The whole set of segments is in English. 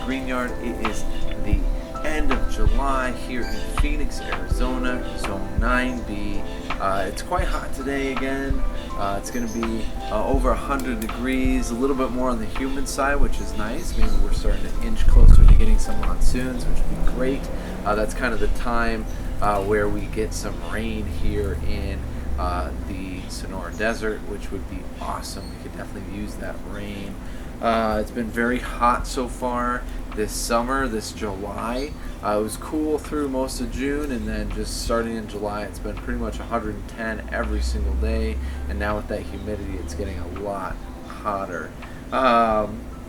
Green Yard. It is the end of July here in Phoenix, Arizona, Zone 9B. It's quite hot today again. It's going to be over 100 degrees, a little bit more on the humid side, which is nice. Maybe we're starting to inch closer to getting some monsoons, which would be great. That's kind of the time where we get some rain here in the Sonora Desert, which would be awesome. We could definitely use that rain. It's been very hot so far this summer, this July. It was cool through most of June, and then just starting in July, it's been pretty much 110 every single day. And now with that humidity, it's getting a lot hotter.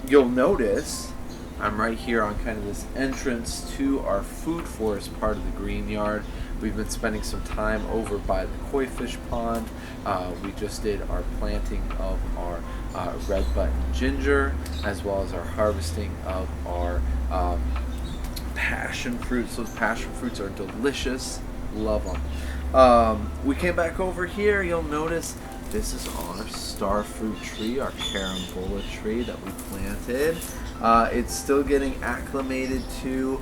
You'll notice I'm right here on kind of this entrance to our food forest part of the Green Yard. We've been spending some time over by the koi fish pond. We just did our planting of our red button ginger, as well as our harvesting of our passion fruits. Those passion fruits are delicious. Love them. We came back over here. You'll notice this is our star fruit tree, our carambola tree that we planted. It's still getting acclimated to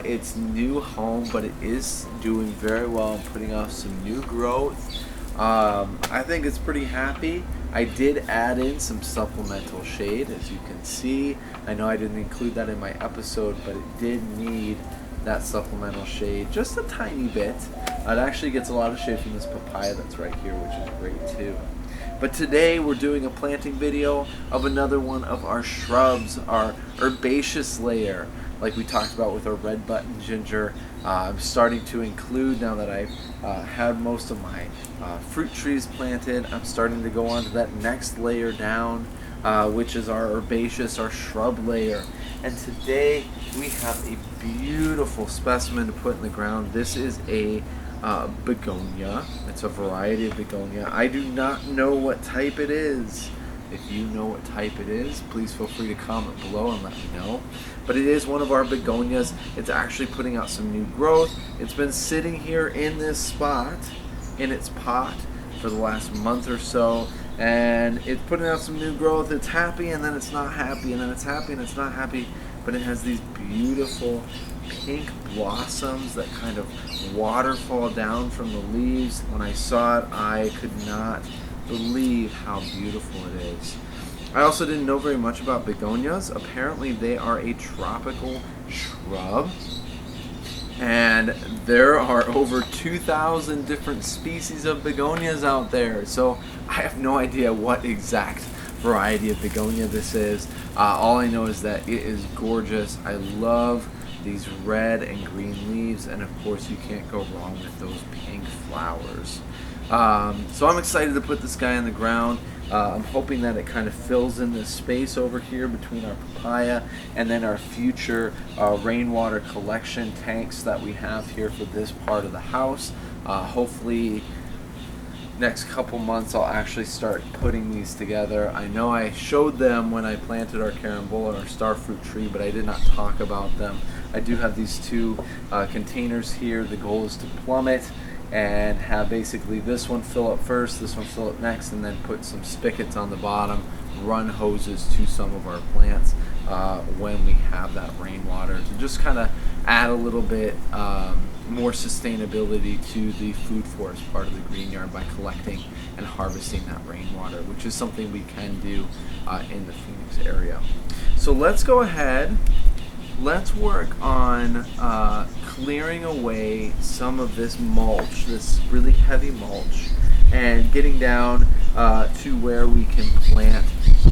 its new home, but it is doing very well and putting off some new growth. I think it's pretty happy. I did add in some supplemental shade, as you can see. I know I didn't include that in my episode, but it did need that supplemental shade just a tiny bit. It actually gets a lot of shade from this papaya that's right here, which is great too. But today we're doing a planting video of another one of our shrubs, our herbaceous layer, like we talked about with our red button ginger. I'm starting to include, now that I've had most of my fruit trees planted, I'm starting to go on to that next layer down, which is our herbaceous, our shrub layer. And today we have a beautiful specimen to put in the ground. This is a begonia. It's a variety of begonia. I do not know what type it is. If you know what type it is, please feel free to comment below and let me know. But it is one of our begonias. It's actually putting out some new growth. It's been sitting here in this spot, in its pot, for the last month or so, and it's putting out some new growth. It's happy, and then it's not happy, and then it's happy, and it's not happy. But it has these beautiful pink blossoms that kind of waterfall down from the leaves. When I saw it, I could not believe how beautiful it is. I also didn't know very much about begonias. Apparently they are a tropical shrub, and there are over 2,000 different species of begonias out there. So I have no idea what exact variety of begonia this is. All I know is that it is gorgeous. I love these red and green leaves, and of course you can't go wrong with those pink flowers. So I'm excited to put this guy in the ground. I'm hoping that it kind of fills in this space over here between our papaya and then our future rainwater collection tanks that we have here for this part of the house. Hopefully next couple months I'll actually start putting these together. I know I showed them when I planted our carambola and our starfruit tree, but I did not talk about them. I do have these two containers here. The goal is to plumb it and have basically this one fill up first, this one fill up next, and then put some spigots on the bottom, run hoses to some of our plants when we have that rainwater, to just kind of add a little bit more sustainability to the food forest part of the Green Yard by collecting and harvesting that rainwater, which is something we can do in the Phoenix area. So let's go ahead. Let's work on clearing away some of this mulch, this really heavy mulch, and getting down to where we can plant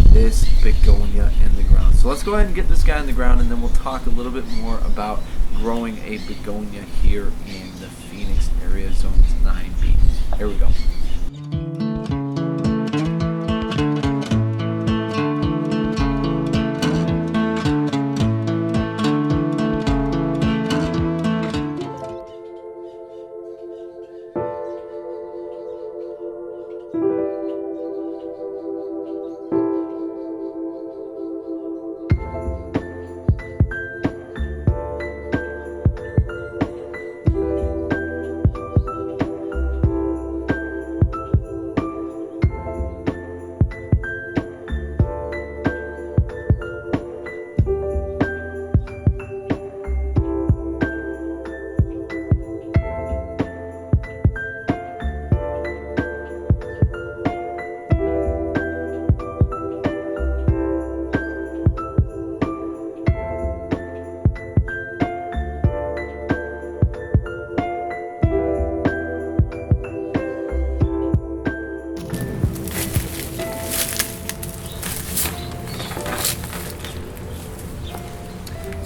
this begonia in the ground. So let's go ahead and get this guy in the ground, and then we'll talk a little bit more about growing a begonia here in the Phoenix area, zones 9B. Here we go.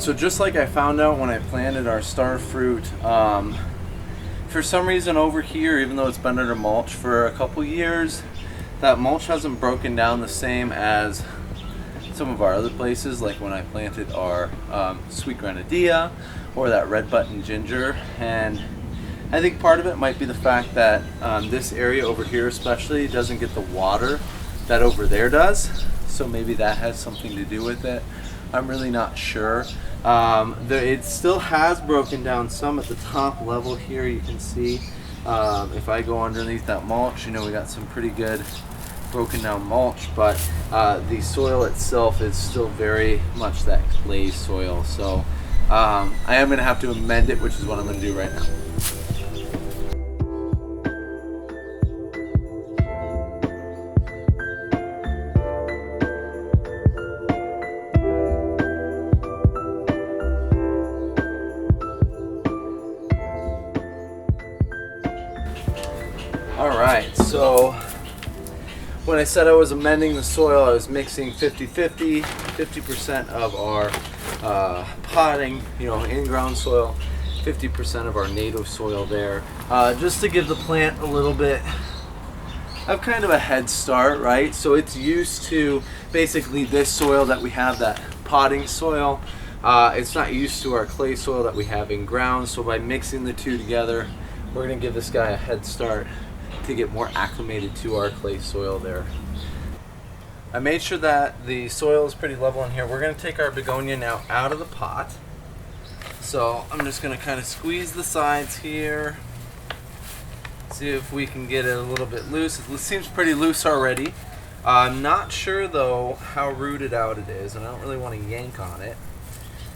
So just like I found out when I planted our star fruit, for some reason over here, even though it's been under mulch for a couple years, that mulch hasn't broken down the same as some of our other places, like when I planted our sweet grenadilla or that red button ginger. And I think part of it might be the fact that this area over here especially doesn't get the water that over there does, so maybe that has something to do with it. I'm really not sure. It still has broken down some at the top level here. You can see if I go underneath that mulch, we got some pretty good broken down mulch, but the soil itself is still very much that clay soil. So I am going to have to amend it, which is what I'm going to do right now. Alright, so when I said I was amending the soil, I was mixing 50-50, 50% of our potting, in-ground soil, 50% of our native soil there, just to give the plant a little bit of kind of a head start, right? So it's used to basically this soil that we have, that potting soil. It's not used to our clay soil that we have in ground, so by mixing the two together, we're going to give this guy a head start to get more acclimated to our clay soil there. I made sure that the soil is pretty level in here. We're going to take our begonia now out of the pot. So I'm just going to kind of squeeze the sides here. See if we can get it a little bit loose. It seems pretty loose already. I'm not sure though how rooted out it is, and I don't really want to yank on it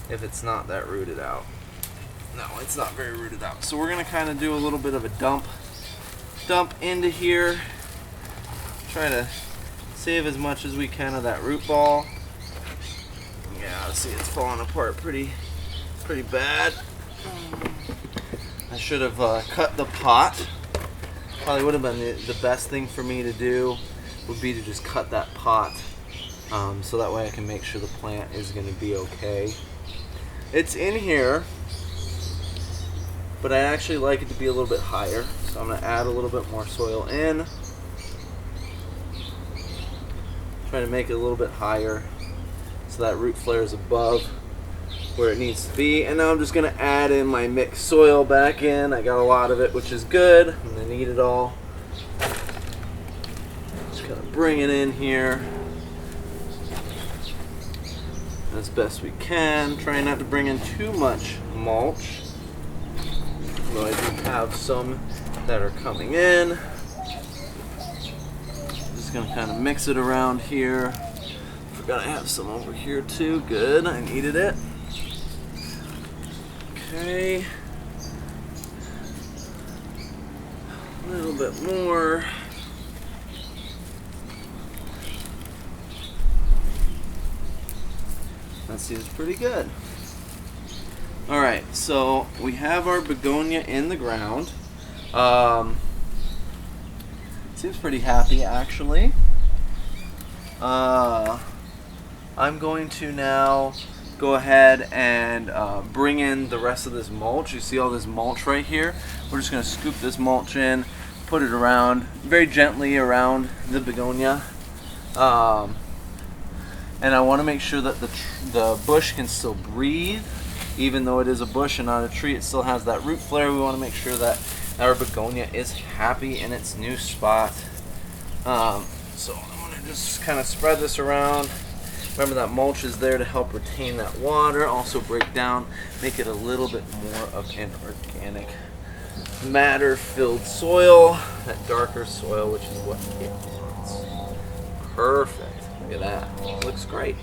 if it's not that rooted out. No, it's not very rooted out. So we're going to kind of do a little bit of a dump into here, try to save as much as we can of that root ball. Yeah, see, it's falling apart pretty bad. I should have cut the pot. Probably would have been the best thing for me to do would be to just cut that pot, so that way I can make sure the plant is going to be okay. It's in here, but I actually like it to be a little bit higher, so I'm going to add a little bit more soil in. Try to make it a little bit higher so that root flare is above where it needs to be. And now I'm just going to add in my mixed soil back in. I got a lot of it, which is good. I'm going to need it all. Just kind of bring it in here as best we can. Try not to bring in too much mulch, although I do have some that are coming in. Just gonna kind of mix it around here. Forgot I have some over here too. Good, I needed it. Okay. A little bit more. That seems pretty good. Alright, so we have our begonia in the ground. Seems pretty happy actually. I'm going to now go ahead and bring in the rest of this mulch. You see all this mulch right here? We're just going to scoop this mulch in, put it around, very gently around the begonia. And I want to make sure that the bush can still breathe. Even though it is a bush and not a tree, it still has that root flare. We want to make sure that our begonia is happy in its new spot. So I'm going to just kind of spread this around. Remember that mulch is there to help retain that water, also break down, make it a little bit more of an organic matter-filled soil, that darker soil, which is what it wants. Perfect. Look at that. Looks great.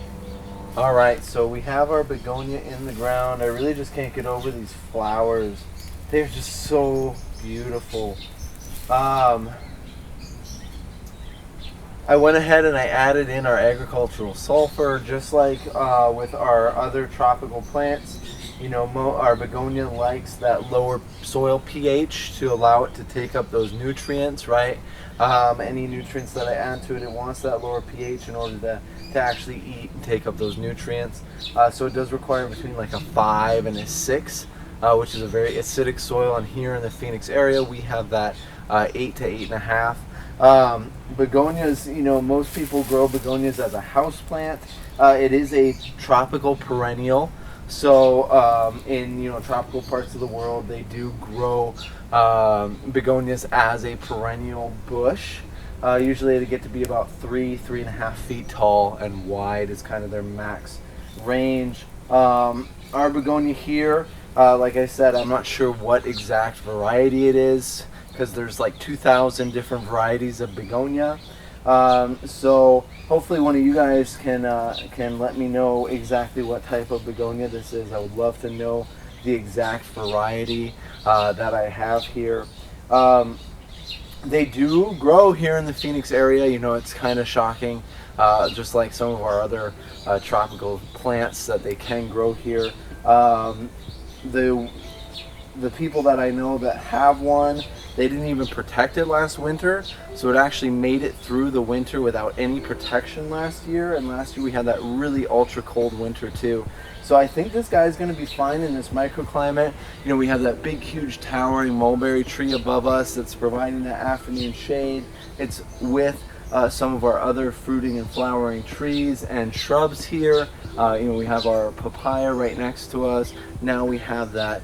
Alright, so we have our begonia in the ground. I really just can't get over these flowers. They're just so beautiful. I went ahead and I added in our agricultural sulfur, just like with our other tropical plants. You know, our begonia likes that lower soil pH to allow it to take up those nutrients, right? Any nutrients that I add to it, it wants that lower pH in order to actually eat and take up those nutrients. So it does require between like a 5 and a 6, which is a very acidic soil. And here in the Phoenix area, we have that 8 to 8.5. Begonias, you know, most people grow begonias as a house plant. It is a tropical perennial. So in, you know, tropical parts of the world, they do grow begonias as a perennial bush. Usually they get to be about 3.5 feet tall, and wide is kind of their max range. Our begonia here, like I said, I'm not sure what exact variety it is, because there's like 2,000 different varieties of begonia. So hopefully one of you guys can let me know exactly what type of begonia this is. I would love to know the exact variety that I have here. They do grow here in the Phoenix area. You know, it's kind of shocking, just like some of our other tropical plants, that they can grow here. The people that I know that have one, they didn't even protect it last winter, so it actually made it through the winter without any protection last year. And last year we had that really ultra cold winter too. So I think this guy's going to be fine in this microclimate. You know, we have that big, huge, towering mulberry tree above us that's providing that afternoon shade. It's with some of our other fruiting and flowering trees and shrubs here. You know, we have our papaya right next to us. Now we have that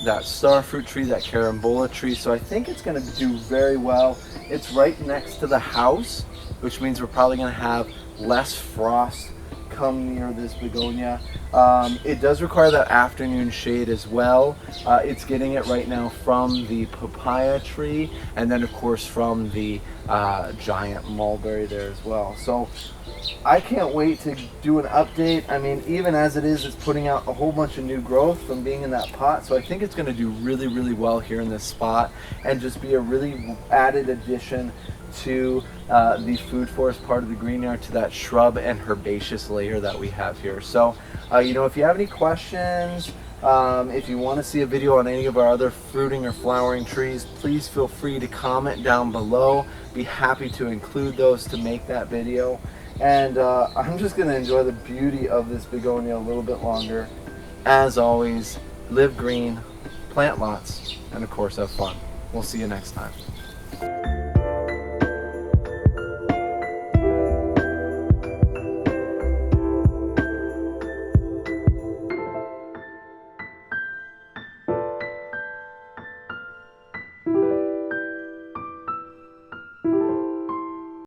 that starfruit tree, that carambola tree. So I think it's going to do very well. It's right next to the house, which means we're probably going to have less frost come near this begonia. It does require that afternoon shade as well. It's getting it right now from the papaya tree, and then of course from the giant mulberry there as well. So I can't wait to do an update. I mean, even as it is, it's putting out a whole bunch of new growth from being in that pot. So I think it's going to do really, really well here in this spot, and just be a really added addition to the food forest part of the green yard, to that shrub and herbaceous layer that we have here. So you know, if you have any questions, if you want to see a video on any of our other fruiting or flowering trees, please feel free to comment down below. Be happy to include those to make that video. And I'm just going to enjoy the beauty of this begonia a little bit longer. As always, live green, plant lots, and of course have fun. We'll see you next time.